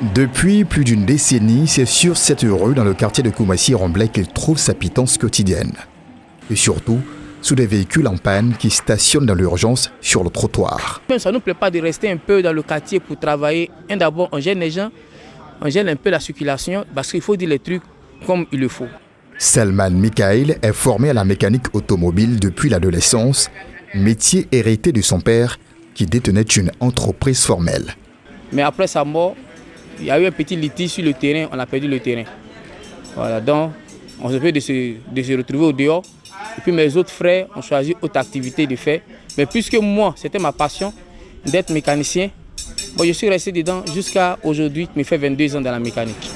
Depuis plus d'une décennie, c'est sur cette rue dans le quartier de Koumassi-Remblai qu'il trouve sa pitance quotidienne. Et surtout, sous des véhicules en panne qui stationnent dans l'urgence sur le trottoir. Ça ne nous plaît pas de rester un peu dans le quartier pour travailler. D'abord, on gêne les gens, on gêne un peu la circulation parce qu'il faut dire les trucs comme il le faut. Salman Mikaël est formé à la mécanique automobile depuis l'adolescence, métier hérité de son père qui détenait une entreprise formelle. Mais après sa mort, il y a eu un petit litige sur le terrain, on a perdu le terrain. Voilà, donc on se fait de se retrouver au dehors. Et puis mes autres frères ont choisi autre activité de faire. Mais puisque moi, c'était ma passion d'être mécanicien, bon, je suis resté dedans jusqu'à aujourd'hui, il me fait 22 ans dans la mécanique.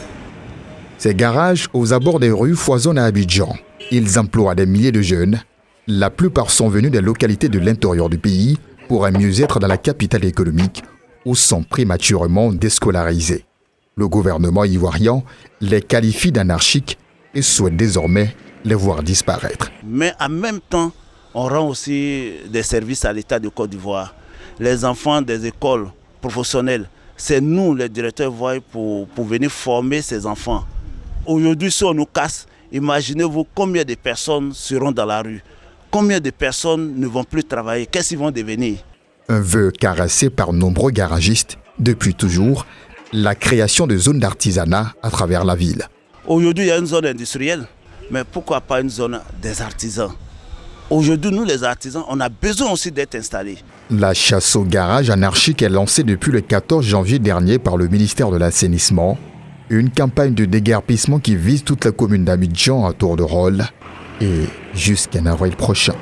Ces garages aux abords des rues foisonnent à Abidjan. Ils emploient des milliers de jeunes. La plupart sont venus des localités de l'intérieur du pays pour un mieux-être dans la capitale économique où sont prématurément déscolarisés. Le gouvernement ivoirien les qualifie d'anarchiques et souhaite désormais les voir disparaître. Mais en même temps, on rend aussi des services à l'État de Côte d'Ivoire. Les enfants des écoles professionnelles, c'est nous les directeurs voient pour venir former ces enfants. Aujourd'hui, si on nous casse, imaginez-vous combien de personnes seront dans la rue. Combien de personnes ne vont plus travailler, qu'est-ce qu'ils vont devenir? Un vœu caressé par nombreux garagistes depuis toujours, la création de zones d'artisanat à travers la ville. Aujourd'hui, il y a une zone industrielle, mais pourquoi pas une zone des artisans? Aujourd'hui, nous les artisans, on a besoin aussi d'être installés. La chasse au garage anarchique est lancée depuis le 14 janvier dernier par le ministère de l'Assainissement. Une campagne de déguerpissement qui vise toute la commune d'Abidjan à tour de rôle et jusqu'en avril prochain.